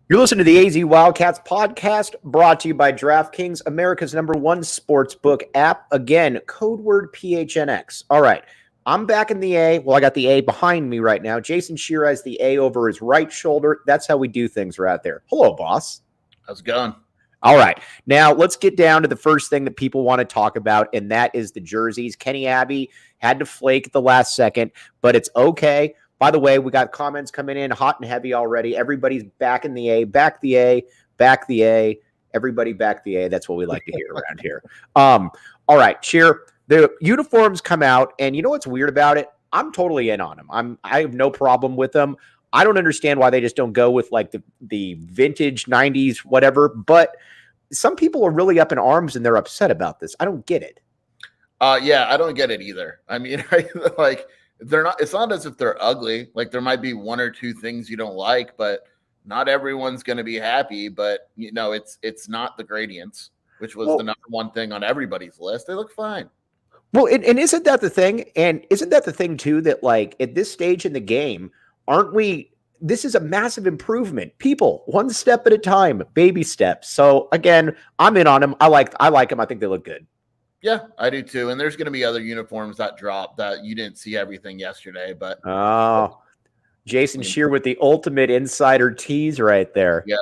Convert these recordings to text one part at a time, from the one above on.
You're listening to the AZ Wildcats podcast, brought to you by DraftKings, America's #1 sportsbook app. Again, code word PHNX. All right, I'm back in the A. Well, I got the A behind me right now. Jason Shearer has the A over his right shoulder. That's how we do things right there. Hello, boss. How's it going? All right, now let's get down to the first thing that people want to talk about, and that is the jerseys. Kenny Abbey had to flake at the last second, but it's okay. By the way, we got comments coming in hot and heavy already. Everybody's back in the A, back the A, back the A. Everybody back the A. That's what we like to hear around here. All right, Sheer. The uniforms come out, and you know what's weird about it? I'm totally in on them. I have no problem with them. I don't understand why they just don't go with like the vintage 90s, whatever. But some people are really up in arms and they're upset about this. I don't get it. Yeah, I don't get it either. I mean, like, they're not, it's not as if they're ugly. Like, there might be one or two things you don't like, but not everyone's going to be happy. But, you know, it's not the gradients, which was the #1 thing on everybody's list. They look fine. Well, and isn't that the thing? And isn't that the thing too, that like at this stage in the game, this is a massive improvement. People, one step at a time, baby steps. So again, I'm in on them. I like them. I think they look good. Yeah, I do too. And there's going to be other uniforms that drop that you didn't see everything yesterday. But Jason Shearer with the ultimate insider tease right there. Yeah,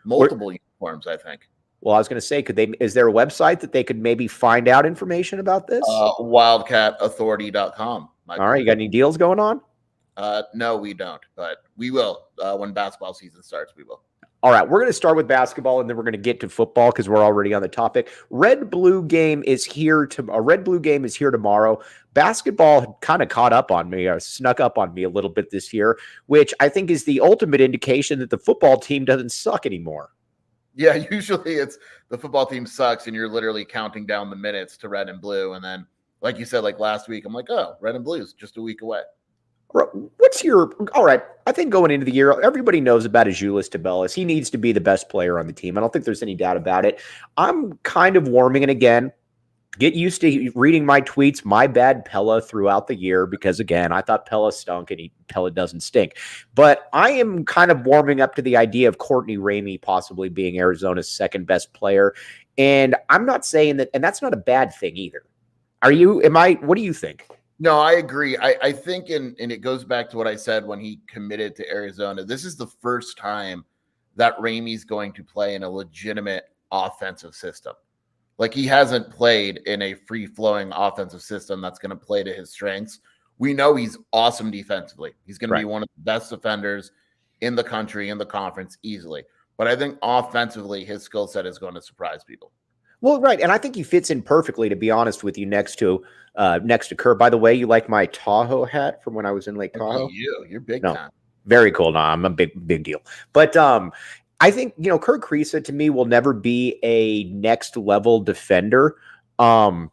multiple uniforms, I think. Well, I was going to say, is there a website that they could maybe find out information about this? WildcatAuthority.com. All right, you got any deals going on? No, we don't, but we will when basketball season starts. We will. All right, we're going to start with basketball, and then we're going to get to football because we're already on the topic. Red-blue game is here. A red-blue game is here tomorrow. Basketball kind of caught up on me, or snuck up on me a little bit this year, which I think is the ultimate indication that the football team doesn't suck anymore. Yeah, usually it's the football team sucks, and you're literally counting down the minutes to red and blue, and then, like you said, like last week, I'm like, oh, red and blue is just a week away. All right, I think going into the year, everybody knows about Azuolas Tubelis. He needs to be the best player on the team. I don't think there's any doubt about it. I'm kind of warming it again. Get used to reading my tweets, my bad Pella, throughout the year, because, again, I thought Pella stunk, and Pella doesn't stink. But I am kind of warming up to the idea of Courtney Ramey possibly being Arizona's second best player. And I'm not saying that, and that's not a bad thing either. What do you think? No, I agree. I think, and it goes back to what I said when he committed to Arizona, this is the first time that Ramey's going to play in a legitimate offensive system. Like, he hasn't played in a free-flowing offensive system that's going to play to his strengths. We know he's awesome defensively. He's going to be one of the best defenders in the country, in the conference, easily. But I think offensively, his skill set is going to surprise people. Well, right, and I think he fits in perfectly, to be honest with you, next to Kerr. By the way, you like my Tahoe hat from when I was in Lake Tahoe? You're big time. Very cool. No, I'm a big deal. But I think, Kerr Kriisa, to me, will never be a next-level defender. Oh,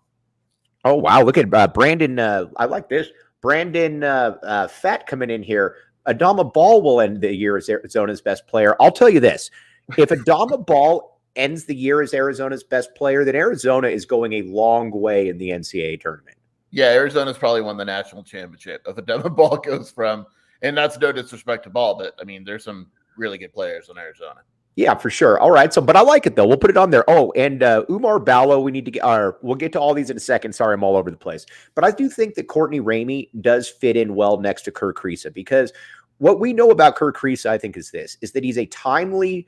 wow, look at Brandon. I like this. Brandon Fat coming in here. Adama Ball will end the year as Arizona's best player. I'll tell you this. If Adama Ball ends the year as Arizona's best player, then Arizona is going a long way in the NCAA tournament. Yeah, Arizona's probably won the national championship. If Adama Ball goes from, and that's no disrespect to Ball, but I mean, there's some really good players in Arizona. Yeah, for sure. All right. But I like it though. We'll put it on there. Oh, and Umar Ballo, we'll get to all these in a second. Sorry, I'm all over the place. But I do think that Courtney Ramey does fit in well next to Kerr Kriisa, because what we know about Kerr Kriisa, I think, is that he's a timely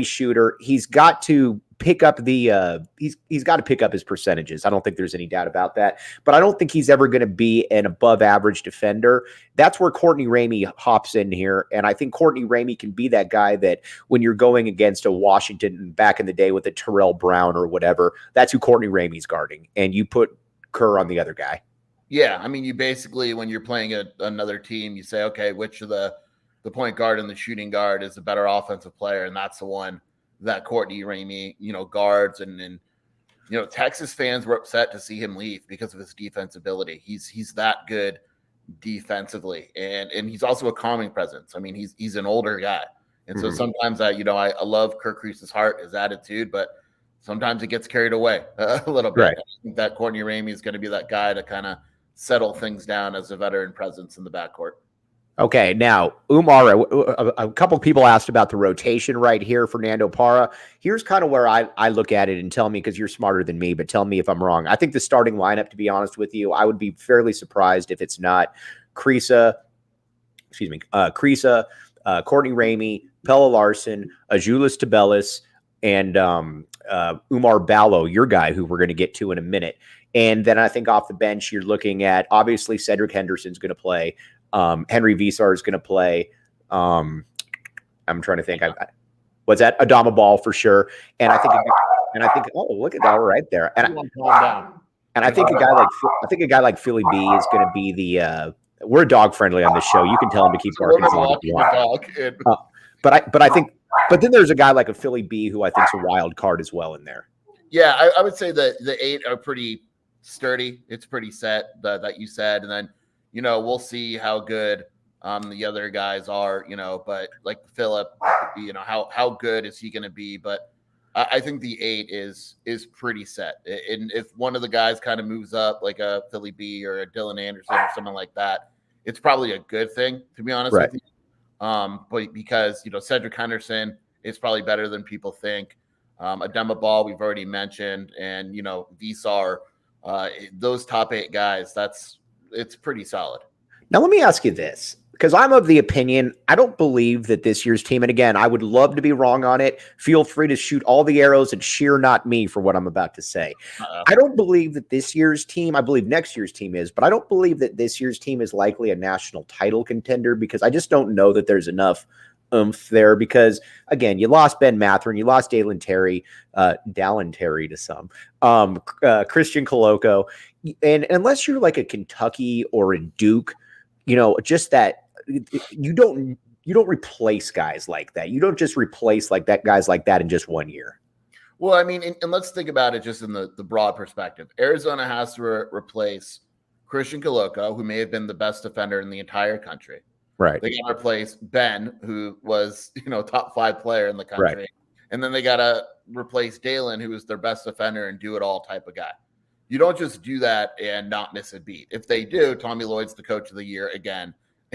shooter. He's got to pick up he's got to pick up his percentages. I don't think there's any doubt about that, but I don't think he's ever going to be an above average defender. That's where Courtney Ramey hops in here. And I think Courtney Ramey can be that guy that when you're going against a Washington back in the day with a Terrell Brown or whatever, that's who Courtney Ramey's guarding. And you put Kerr on the other guy. Yeah. I mean, you basically, when you're playing another team, you say, okay, which of the point guard and the shooting guard is a better offensive player. And that's the one that Courtney Ramey, guards. And Texas fans were upset to see him leave because of his defensibility. He's that good defensively. And he's also a calming presence. I mean, he's an older guy. And so sometimes I love Kerr Kriisa's heart, his attitude, but sometimes it gets carried away a little bit. Right. I think that Courtney Ramey is going to be that guy to kind of settle things down as a veteran presence in the backcourt. Okay, now, Umar, a couple people asked about the rotation right here, Fernando Parra. Here's kind of where I look at it, and tell me, because you're smarter than me, but tell me if I'm wrong. I think the starting lineup, to be honest with you, I would be fairly surprised if it's not Kriisa, Courtney Ramey, Pelle Larsson, Azuolas Tubelis, and Umar Ballo, your guy, who we're going to get to in a minute. And then I think off the bench, you're looking at, obviously, Cedric Henderson's going to play. Henry Visar is going to play. I'm trying to think. What's that? Adama Ball for sure. And I think, oh, look at that right there. And I think a guy like Philly B is going to be the. We're dog friendly on this show. You can tell him to keep barking. But then there's a guy like a Philly B who I think is a wild card as well in there. Yeah, I would say that the 8 are pretty sturdy. It's pretty set that you said, and then. We'll see how good the other guys are, but like Philip, how good is he going to be? But I think the 8 is pretty set. And if one of the guys kind of moves up, like a Philly B or a Dylan Anderson or someone like that, it's probably a good thing, to be honest with you. But because, Cedric Henderson is probably better than people think. Adama Ball, we've already mentioned, and, Visar, those top 8 guys, it's pretty solid. Now, let me ask you this, because I'm of the opinion, I don't believe that this year's team, and again, I would love to be wrong on it. Feel free to shoot all the arrows and shear not me for what I'm about to say. I don't believe that this year's team, I believe next year's team is, but I don't believe that this year's team is likely a national title contender, because I just don't know that there's enough oomph there, because again, you lost Ben Mathurin, you lost Dallin Terry to some, Christian Coloco, and unless you're like a Kentucky or a Duke, just that you don't replace guys like that. You don't just replace guys like that in just 1 year. Well, I mean, and let's think about it just in the broad perspective. Arizona has to replace Christian Coloco, who may have been the best defender in the entire country. Right. They got to replace Ben, who was, top 5 player in the country. Right. And then they got to replace Dallin, who was their best defender and do-it-all type of guy. You don't just do that and not miss a beat. If they do, Tommy Lloyd's the coach of the year again.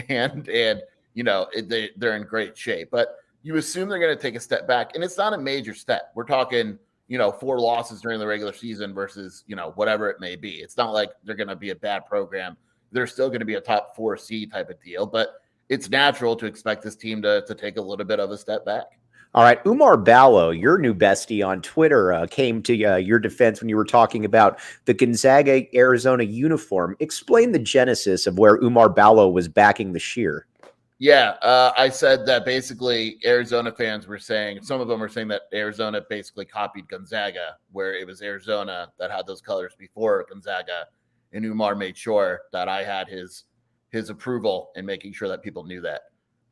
And they're in great shape. But you assume they're going to take a step back. And it's not a major step. We're talking, 4 losses during the regular season versus, whatever it may be. It's not like they're going to be a bad program. They're still going to be a top 4 seed type of deal. But it's natural to expect this team to take a little bit of a step back. All right. Umar Ballo, your new bestie on Twitter, came to your defense when you were talking about the Gonzaga Arizona uniform. Explain the genesis of where Umar Ballo was backing the sheer. Yeah. I said that basically Arizona fans were saying, some of them were saying that Arizona basically copied Gonzaga, where it was Arizona that had those colors before Gonzaga. And Umar made sure that I had his approval and making sure that people knew that.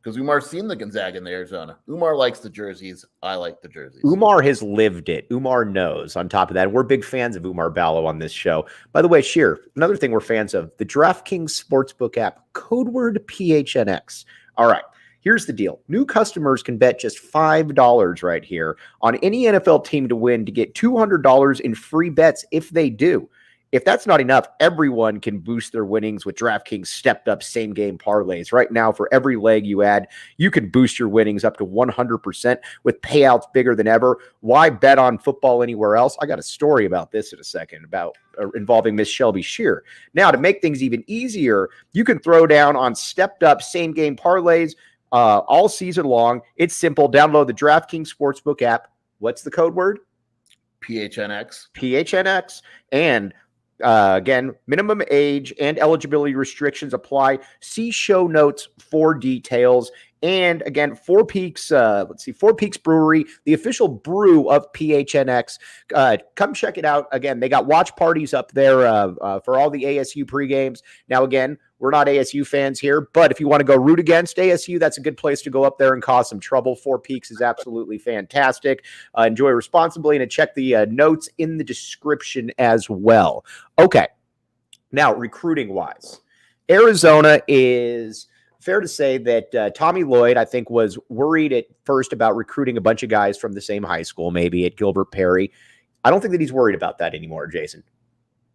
Because Umar's seen the Gonzaga in the Arizona. Umar likes the jerseys. I like the jerseys. Umar has lived it. Umar knows. On top of that, we're big fans of Umar Ballo on this show. By the way, Sheer, another thing we're fans of, the DraftKings Sportsbook app, code word PHNX. All right, here's the deal. New customers can bet just $5 right here on any NFL team to win to get $200 in free bets if they do. If that's not enough, everyone can boost their winnings with DraftKings stepped up same game parlays. Right now, for every leg you add, you can boost your winnings up to 100% with payouts bigger than ever. Why bet on football anywhere else? I got a story about this in a second about involving Miss Shelby Shear. Now, to make things even easier, you can throw down on stepped up same game parlays all season long. It's simple. Download the DraftKings Sportsbook app. What's the code word? PHNX. PHNX. And again, minimum age and eligibility restrictions apply. See show notes for details. And again, Four Peaks Brewery, the official brew of PHNX. Come check it out. Again, they got watch parties up there for all the ASU pregames. Now, again, we're not ASU fans here, but if you want to go root against ASU, that's a good place to go up there and cause some trouble. Four Peaks is absolutely fantastic. Enjoy responsibly, and check the notes in the description as well. Okay, now recruiting-wise, Arizona is fair to say that Tommy Lloyd, I think, was worried at first about recruiting a bunch of guys from the same high school, maybe at Gilbert Perry. I don't think that he's worried about that anymore, Jason.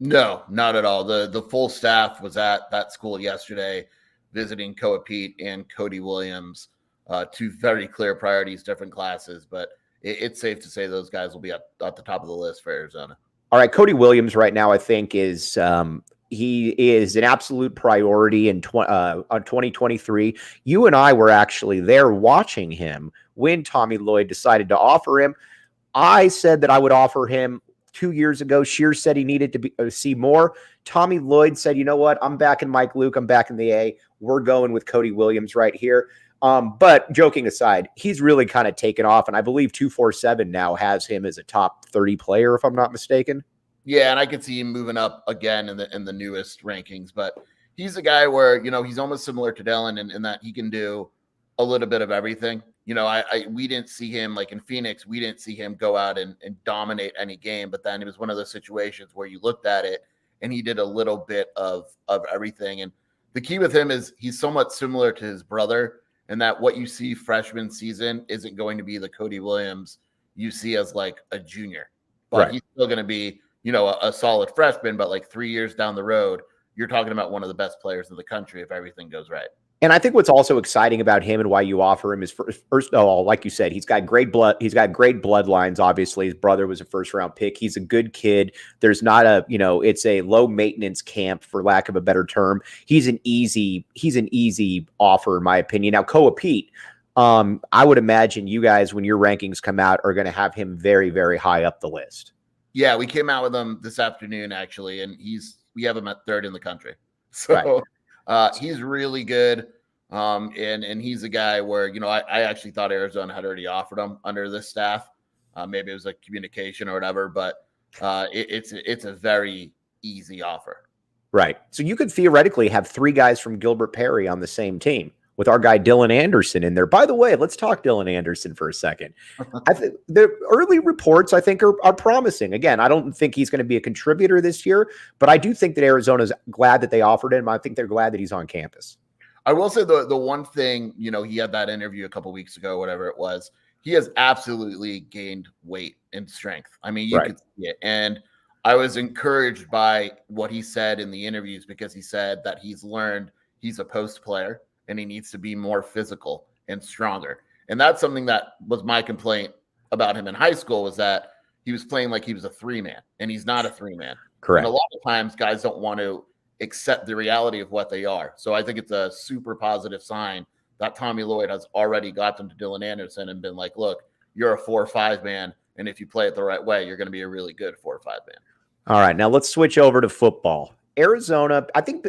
No, not at all. The full staff was at that school yesterday, visiting Koa Pete and Cody Williams, two very clear priorities, different classes, but it's safe to say those guys will be at the top of the list for Arizona. All right, Cody Williams right now, I think, is he is an absolute priority in 2023. You and I were actually there watching him when Tommy Lloyd decided to offer him. I said that I would offer him 2 years ago. Shear said he needed to see more. Tommy Lloyd said, you know what? I'm back in Mike Luke. I'm back in the A. We're going with Cody Williams right here. But joking aside, he's really kind of taken off. And I believe 247 now has him as a top 30 player, if I'm not mistaken. Yeah, and I could see him moving up again in the newest rankings. But he's a guy where, he's almost similar to Dylan in that he can do a little bit of everything. We didn't see him, like in Phoenix, we didn't see him go out and dominate any game. But then it was one of those situations where you looked at it and he did a little bit of everything. And the key with him is he's somewhat similar to his brother in that what you see freshman season isn't going to be the Cody Williams you see as like a junior. But right. He's still going to be, a solid freshman. But like 3 years down the road, you're talking about one of the best players in the country if everything goes right. And I think what's also exciting about him and why you offer him is first of all, like you said, he's got great blood. He's got great bloodlines. Obviously, his brother was a first-round pick. He's a good kid. There's not it's a low maintenance camp, for lack of a better term. He's an easy offer, in my opinion. Now, Koa Pete, I would imagine you guys, when your rankings come out, are going to have him very, very high up the list. Yeah, we came out with him this afternoon, actually, and we have him at third in the country. So. Right. He's really good. And he's a guy where, I actually thought Arizona had already offered him under this staff. Maybe it was a communication or whatever, but it's a very easy offer. Right. So you could theoretically have 3 guys from Gilbert Perry on the same team with our guy Dylan Anderson in there. By the way, let's talk Dylan Anderson for a second. I think the early reports, I think, are promising. Again, I don't think he's going to be a contributor this year, but I do think that Arizona's glad that they offered him. I think they're glad that he's on campus. I will say the one thing, he had that interview a couple weeks ago, whatever it was. He has absolutely gained weight and strength. I mean, you could see it. And I was encouraged by what he said in the interviews because he said that he's learned he's a post player and he needs to be more physical and stronger. And that's something that was my complaint about him in high school, was that he was playing like he was a 3-man, and he's not a 3-man. Correct. And a lot of times guys don't want to accept the reality of what they are. So I think it's a super positive sign that Tommy Lloyd has already got them to Dylan Anderson and been like, look, you're a 4 or 5 man. And if you play it the right way, you're going to be a really good 4 or 5 man. All right. Now let's switch over to football. Arizona, I think,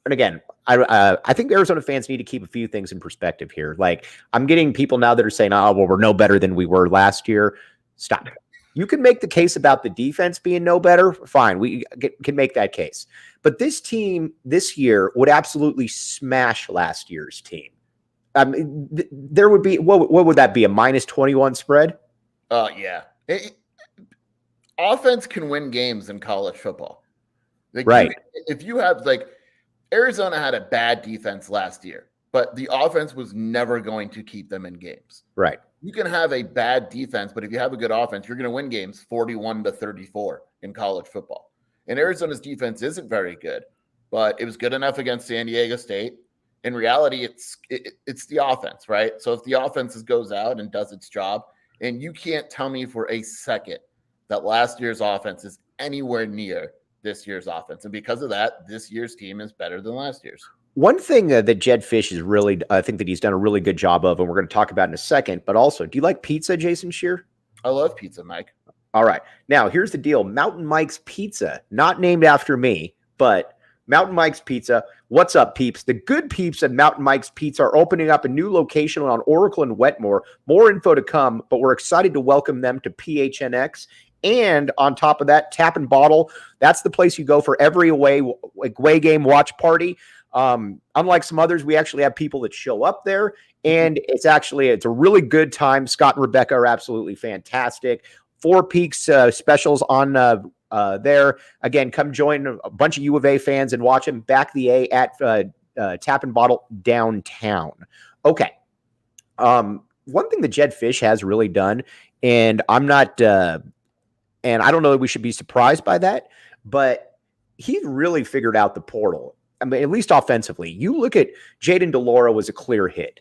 and again, I think Arizona fans need to keep a few things in perspective here. Like, I'm getting people now that are saying, oh, well, we're no better than we were last year. Stop. You can make the case about the defense being no better. Fine. We can make that case. But this team this year would absolutely smash last year's team. There would be, what would that be? A -21 spread? Yeah. Offense can win games in college football. Like, right. If you have, like, Arizona had a bad defense last year, but the offense was never going to keep them in games. Right. You can have a bad defense, but if you have a good offense, you're going to win games 41-34. in college football. And Arizona's defense isn't very good, but it was good enough against San Diego State. In reality, it's the offense, right? So if the offense goes out and does its job, and you can't tell me for a second that last year's offense is anywhere near this year's offense. And because of that, this year's team is better than last year's. One thing that Jedd Fisch is really, I think that he's done a really good job of, and we're going to talk about in a second, but also, do you like pizza, Jason Shear? I love pizza, Mike. All right. Now, here's the deal. Mountain Mike's Pizza, not named after me, but Mountain Mike's Pizza. What's up, peeps? The good peeps at Mountain Mike's Pizza are opening up a new location on Oracle and Wetmore. More info to come, but we're excited to welcome them to PHNX. And on top of that, Tap and Bottle. That's the place you go for every away game watch party. Unlike some others, we actually have people that show up there, and it's a really good time. Scott and Rebecca are absolutely fantastic. Four Peaks specials on there. Again, come join a bunch of U of A fans and watch them. Back the A at Tap and Bottle downtown. Okay. One thing that Jedd Fisch has really done, and I'm not, and I don't know that we should be surprised by that, but he's really figured out the portal. I mean, at least offensively. You look at Jayden de Laura was a clear hit.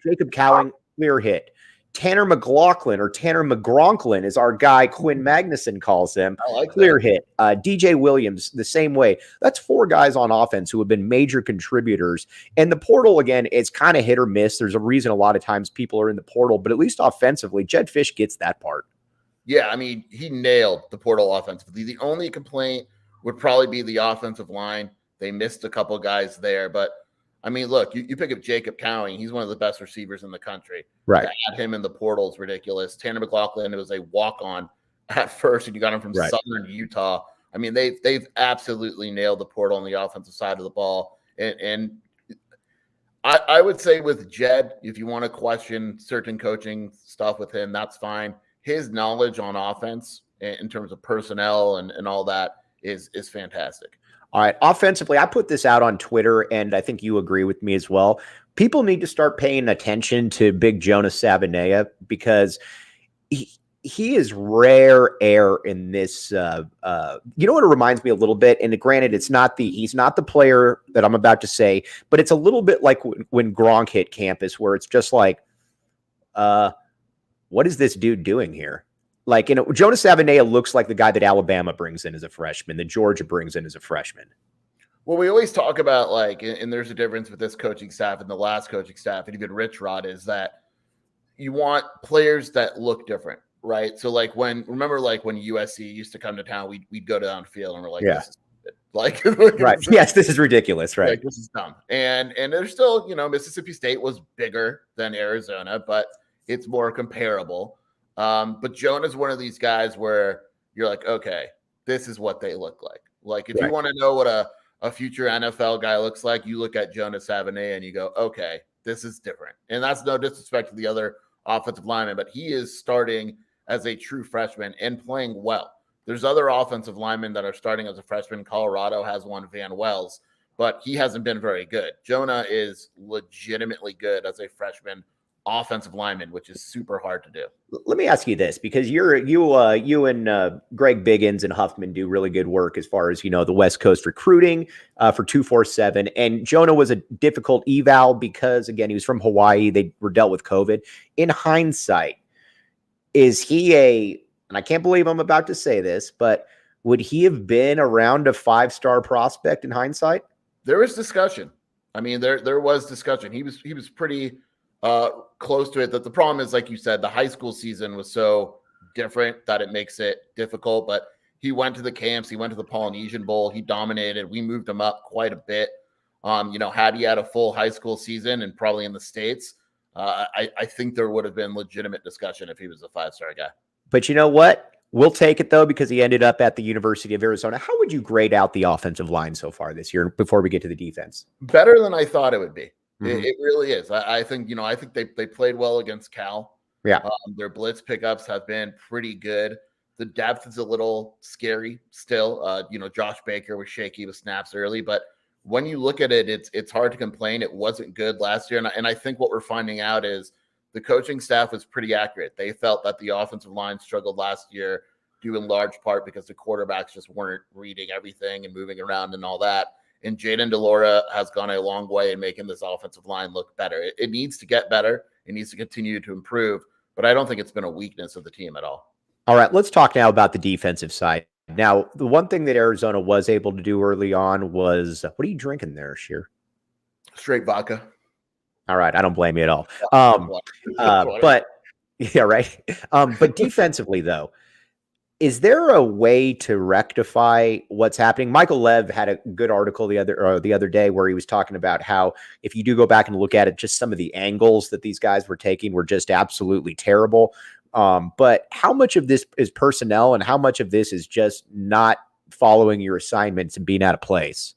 Jacob Cowing, clear hit. Tanner McLaughlin, or Tanner McGronklin, as our guy Quinn Magnuson calls him, clear hit. DJ Williams, the same way. That's four guys on offense who have been major contributors. And the portal, again, it's kind of hit or miss. There's a reason a lot of times people are in the portal, but at least offensively, Jedd Fisch gets that part. Yeah, I mean, he nailed the portal offensively. The only complaint would probably be the offensive line. They missed a couple guys there, but I mean, look, you pick up Jacob Cowing. He's one of the best receivers in the country. Right. To add him in the portal is ridiculous. Tanner McLaughlin, it was a walk-on at first, and you got him from Southern Utah. I mean, they've absolutely nailed the portal on the offensive side of the ball. And I would say with Jedd, if you want to question certain coaching stuff with him, that's fine. His knowledge on offense in terms of personnel and all that is fantastic. All right. Offensively, I put this out on Twitter, and I think you agree with me as well. People need to start paying attention to Big Jonas Savaiinaea, because he is rare air in this. You know what it reminds me a little bit? And granted, he's not the player that I'm about to say, but it's a little bit like when Gronk hit campus, where it's just like, what is this dude doing here? Like, Jonas Savaiinaea looks like the guy that Alabama brings in as a freshman, that Georgia brings in as a freshman. Well, we always talk about, like, and there's a difference with this coaching staff and the last coaching staff, and even Rich Rod, is that you want players that look different, right? So, like, remember when USC used to come to town, we'd go downfield and we're like, this is stupid. Like, right. Yes, this is ridiculous, right? Like, this is dumb. And there's still, Mississippi State was bigger than Arizona, but it's more comparable. But Jonah's one of these guys where you're like, okay, this is what they look like. Like, if you want to know what a future NFL guy looks like, you look at Jonas Savaiinaea and you go, okay, this is different. And that's no disrespect to the other offensive linemen, but he is starting as a true freshman and playing well. There's other offensive linemen that are starting as a freshman. Colorado has one, Van Wells, but he hasn't been very good. Jonah is legitimately good as a freshman offensive lineman, which is super hard to do. Let me ask you this, because you and Greg Biggins and Huffman do really good work as far as, the West Coast recruiting for 247. And Jonah was a difficult eval because, again, he was from Hawaii. They were dealt with COVID. In hindsight, is he and I can't believe I'm about to say this, but would he have been around a 5-star prospect in hindsight? There was discussion. I mean, there was discussion. He was pretty close to it. That the problem is, like you said, the high school season was so different that it makes it difficult. But he went to the camps, he went to the Polynesian Bowl, he dominated. We moved him up quite a bit. Had he had a full high school season and probably in the States, I think there would have been legitimate discussion if he was a 5-star guy. But you know what? We'll take it, though, because he ended up at the University of Arizona. How would you grade out the offensive line so far this year before we get to the defense? Better than I thought it would be. Mm-hmm. It really is. I think they played well against Cal. Yeah. Their blitz pickups have been pretty good. The depth is a little scary still. Josh Baker was shaky with snaps early, but when you look at it, it's hard to complain. It wasn't good last year. And I think what we're finding out is the coaching staff was pretty accurate. They felt that the offensive line struggled last year. due in large part because the quarterbacks just weren't reading everything and moving around and all that. And Jayden de Laura has gone a long way in making this offensive line look better. It needs to get better. It needs to continue to improve, but I don't think it's been a weakness of the team at all. All right, let's talk now about the defensive side. Now, the one thing that Arizona was able to do early on was, what are you drinking there, Sheer? Straight vodka. All right, I don't blame you at all. But yeah, right. But defensively, though, is there a way to rectify what's happening? Michael Lev had a good article the other day where he was talking about how if you do go back and look at it, just some of the angles that these guys were taking were just absolutely terrible. But how much of this is personnel and how much of this is just not following your assignments and being out of place?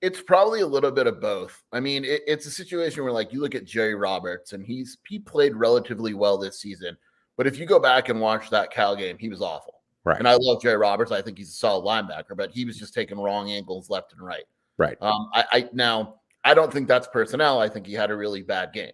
It's probably a little bit of both. I mean, it's a situation where, like, you look at Jerry Roberts, and he played relatively well this season. But if you go back and watch that Cal game, he was awful. Right. And I love Jerry Roberts. I think he's a solid linebacker, but he was just taking wrong angles left and right. Right. I don't think that's personnel. I think he had a really bad game.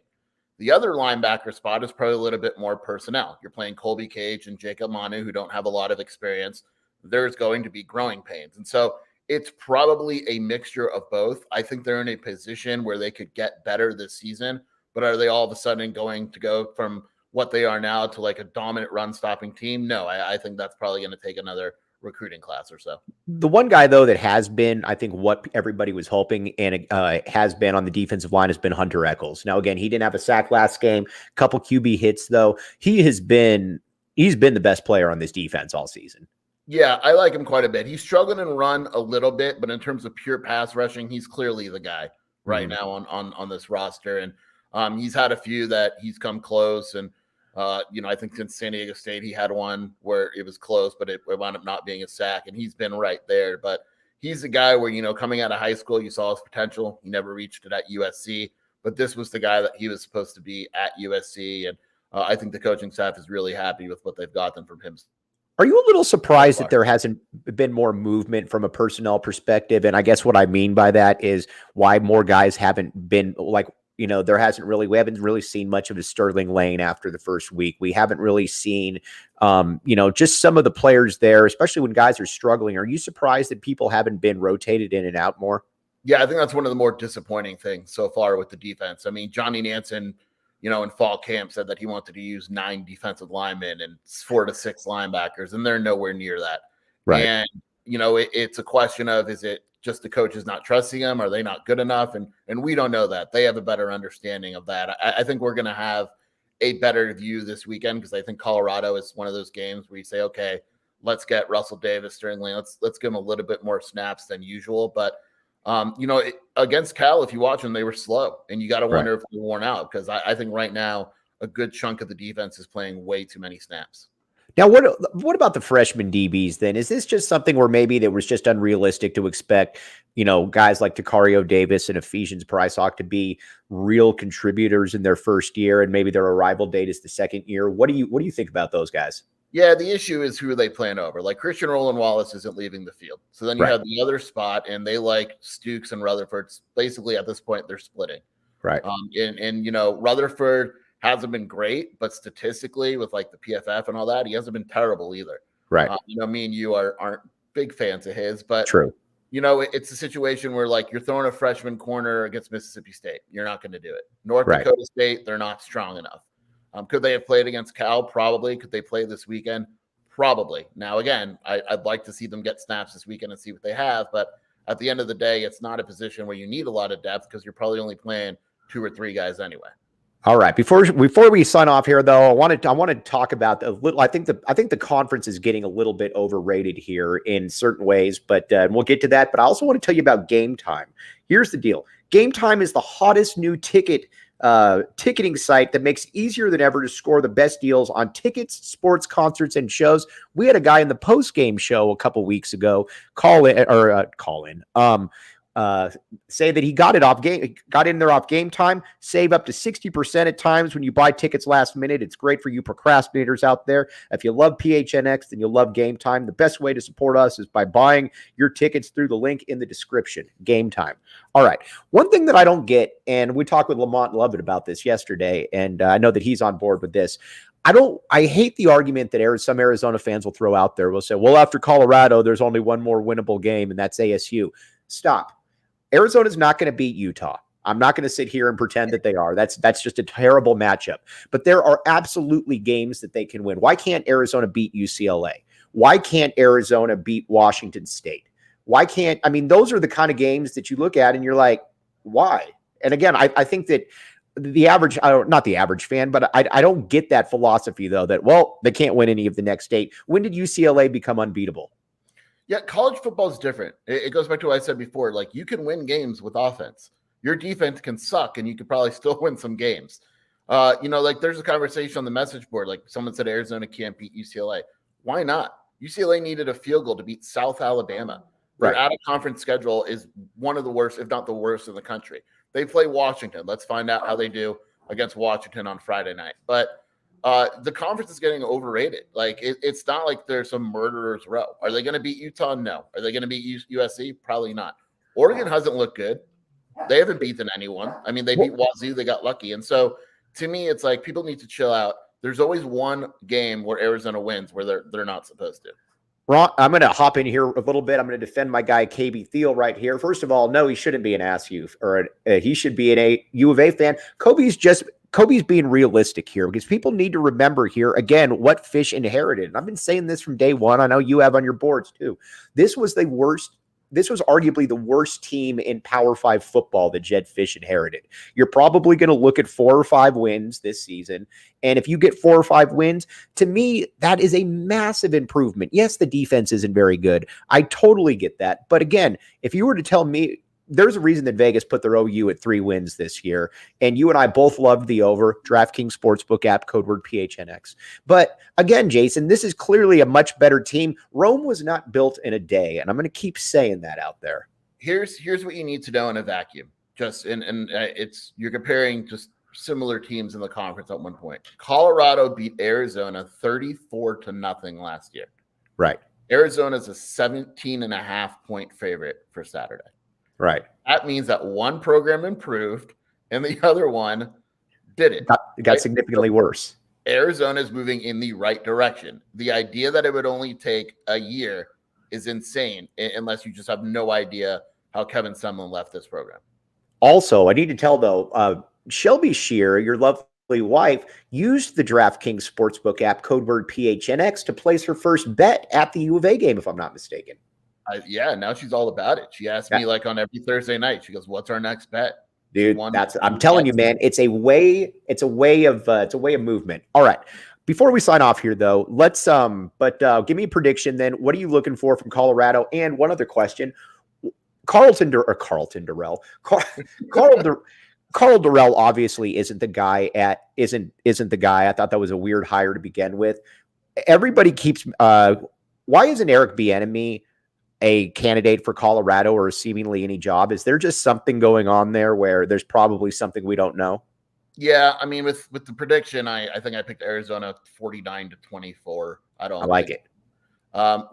The other linebacker spot is probably a little bit more personnel. You're playing Colby Cage and Jacob Manu, who don't have a lot of experience. There's going to be growing pains. And so it's probably a mixture of both. I think they're in a position where they could get better this season, but are they all of a sudden going to go from what they are now to like a dominant run stopping team? No, I think that's probably going to take another recruiting class or so. The one guy, though, that has been, I think, what everybody was hoping and has been on the defensive line has been Hunter Echols. Now, again, he didn't have a sack last game, couple QB hits, though. He's been the best player on this defense all season. Yeah, I like him quite a bit. He's struggling and run a little bit, but in terms of pure pass rushing, he's clearly the guy right now on this roster. And he's had a few that he's come close. And, I think since San Diego State, he had one where it was close, but it wound up not being a sack. And he's been right there. But he's a guy where, coming out of high school, you saw his potential. He never reached it at USC. But this was the guy that he was supposed to be at USC. And I think the coaching staff is really happy with what they've gotten from him. Are you a little surprised that there hasn't been more movement from a personnel perspective? And I guess what I mean by that is why more guys haven't been like, we haven't really seen much of a Sterling Lane after the first week. We haven't really seen, just some of the players there, especially when guys are struggling. Are you surprised that people haven't been rotated in and out more? Yeah, I think that's one of the more disappointing things so far with the defense. I mean, Johnny Nansen, in fall camp said that he wanted to use 9 defensive linemen and 4 to 6 linebackers, and they're nowhere near that. Right. And, it's a question of, is it just the coaches not trusting them? Are they not good enough? And we don't know that. They have a better understanding of that. I think we're going to have a better view this weekend because I think Colorado is one of those games where you say, okay, let's get Russell Davis, Sterling Lane. Let's give him a little bit more snaps than usual. But against Cal, if you watch them, they were slow, and you got to wonder if they're worn out because I think right now a good chunk of the defense is playing way too many snaps. Now, what about the freshman DBs then? Is this just something where maybe that was just unrealistic to expect, guys like Takario Davis and Ephesians Priceock to be real contributors in their first year, and maybe their arrival date is the second year? What do you think about those guys? Yeah, the issue is who are they playing over? Like Christian Roland Wallace isn't leaving the field. So then you have the other spot, and they like Stukes and Rutherford. Basically, at this point, they're splitting. Right. Rutherford hasn't been great, but statistically with like the PFF and all that, he hasn't been terrible either. Right. Me and you aren't big fans of his, but true. It's a situation where like you're throwing a freshman corner against Mississippi State. You're not going to do it. North Dakota State, they're not strong enough. Could they have played against Cal? Probably. Could they play this weekend? Probably. Now, again, I'd like to see them get snaps this weekend and see what they have. But at the end of the day, it's not a position where you need a lot of depth because you're probably only playing 2 or 3 guys anyway. All right. Before we sign off here, though, I want to talk about a little. I think the conference is getting a little bit overrated here in certain ways, but we'll get to that. But I also want to tell you about Game Time. Here's the deal: Game Time is the hottest new ticketing site that makes it easier than ever to score the best deals on tickets, sports, concerts, and shows. We had a guy in the post-game show a couple weeks ago say that he got in there off Game Time, save up to 60% at times when you buy tickets last minute. It's great for you procrastinators out there. If you love PHNX, then you'll love Game Time. The best way to support us is by buying your tickets through the link in the description. Game Time. All right. One thing that I don't get, and we talked with Lamont Lovett about this yesterday, and I know that he's on board with this. I hate the argument that some Arizona fans will throw out there. Will say, well, after Colorado, there's only one more winnable game, and that's ASU. Stop. Arizona's not going to beat Utah. I'm not going to sit here and pretend that they are. That's just a terrible matchup. But there are absolutely games that they can win. Why can't Arizona beat UCLA? Why can't Arizona beat Washington State? Why can't, I mean, those are the kind of games that you look at and you're like, why? And again, I think that the average, not the average fan, but I don't get that philosophy, though, that, well, they can't win any of the next 8. When did UCLA become unbeatable? Yeah, college football is different. It goes back to what I said before. Like, you can win games with offense. Your defense can suck, and you could probably still win some games. Like there's a conversation on the message board. Like someone said Arizona can't beat UCLA. Why not? UCLA needed a field goal to beat South Alabama. Their out-of-conference schedule is one of the worst, if not the worst, in the country. They play Washington. Let's find out how they do against Washington on Friday night. But the conference is getting overrated. Like it's not like there's some murderer's row. Are they going to beat Utah? No. Are they going to beat USC? Probably not. Oregon hasn't looked good. They haven't beaten anyone. I mean, they beat Wazoo. They got lucky. And so to me, it's like people need to chill out. There's always one game where Arizona wins where they're not supposed to. Ron, I'm going to hop in here a little bit. I'm going to defend my guy, KB Thiel, right here. First of all, no, he shouldn't be an ASU or he should be a U of A fan. Kobe's being realistic here because people need to remember here, again, what Fisch inherited. And I've been saying this from day one. I know you have on your boards too. This was arguably the worst team in Power 5 football that Jedd Fisch inherited. You're probably going to look at 4 or 5 wins this season. And if you get 4 or 5 wins, to me, that is a massive improvement. Yes, the defense isn't very good. I totally get that. But again, if you were to tell me, there's a reason that Vegas put their OU at 3 wins this year. And you and I both loved the over. DraftKings Sportsbook app, code word PHNX. But again, Jason, this is clearly a much better team. Rome was not built in a day. And I'm going to keep saying that out there. Here's what you need to know in a vacuum. It's you're comparing just similar teams in the conference at one point. Colorado beat Arizona 34-0 last year. Right. Arizona's a 17.5-point favorite for Saturday. Right. That means that one program improved and the other one didn't. It got significantly worse. Arizona is moving in the right direction. The idea that it would only take a year is insane unless you just have no idea how Kevin Sumlin left this program. Also, I need to tell, though, Shelby Shear, your lovely wife, used the DraftKings Sportsbook app, code word PHNX, to place her first bet at the U of A game, if I'm not mistaken. Now she's all about it. She asked me like on every Thursday night. She goes, "What's our next bet?" Dude, I'm telling you, man, it's a way of movement. All right. Before we sign off here, though, let's give me a prediction. Then, what are you looking for from Colorado? And one other question: Carl Durrell obviously isn't the guy. Isn't the guy? I thought that was a weird hire to begin with. Everybody keeps. Why isn't Eric Bieniemy a candidate for Colorado or seemingly any job? Is there just something going on there where there's probably something we don't know? Yeah, I mean, with the prediction, I think I picked Arizona 49-24. I like it.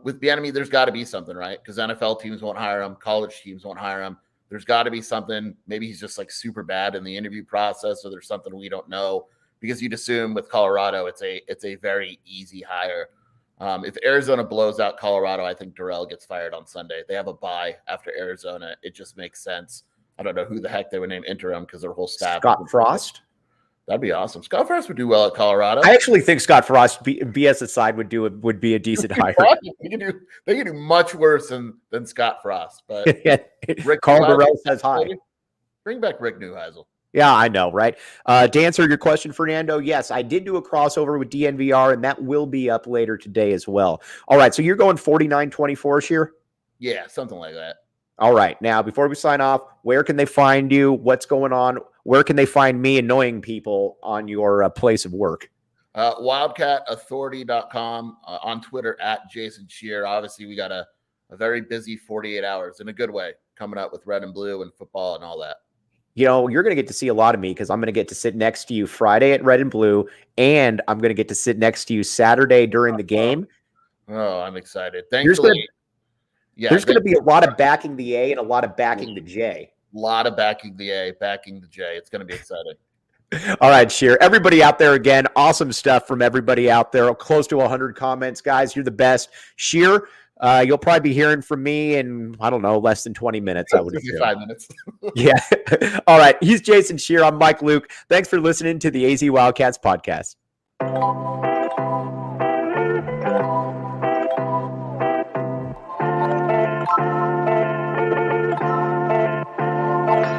With Bieniemy, there's got to be something, right? Because NFL teams won't hire him, college teams won't hire him. There's got to be something. Maybe he's just like super bad in the interview process, or there's something we don't know. Because you'd assume with Colorado, it's a very easy hire. If Arizona blows out Colorado, I think Durrell gets fired on Sunday. They have a bye after Arizona. It just makes sense. I don't know who the heck they would name interim because their whole staff. Scott Frost? That'd be awesome. Scott Frost would do well at Colorado. I actually think Scott Frost, BS aside, would be a decent hire. They can do much worse than Scott Frost. But Carl Durrell says hi. Bring back Rick Neuheisel. Yeah, I know, right? To answer your question, Fernando, yes, I did do a crossover with DNVR, and that will be up later today as well. All right, so you're going 49-24 here? Yeah, something like that. All right. Now, before we sign off, where can they find you? What's going on? Where can they find me annoying people on your place of work? WildcatAuthority.com, on Twitter at Jason Shear. Obviously, we got a very busy 48 hours in a good way coming up with red and blue and football and all that. You know, you're going to get to see a lot of me because I'm going to get to sit next to you Friday at Red and Blue, and I'm going to get to sit next to you Saturday during the game. Oh, I'm excited. Thankfully, there's going to be a lot of backing the A and a lot of backing the J. A lot of backing the A, backing the J. It's going to be exciting. All right, Sheer. Everybody out there, again, awesome stuff from everybody out there. Close to 100 comments, guys. You're the best. Sheer, you'll probably be hearing from me in, I don't know, less than 20 minutes, I would assume. 5 minutes. Yeah. All right. He's Jason Sheer. I'm Mike Luke. Thanks for listening to the AZ Wildcats podcast.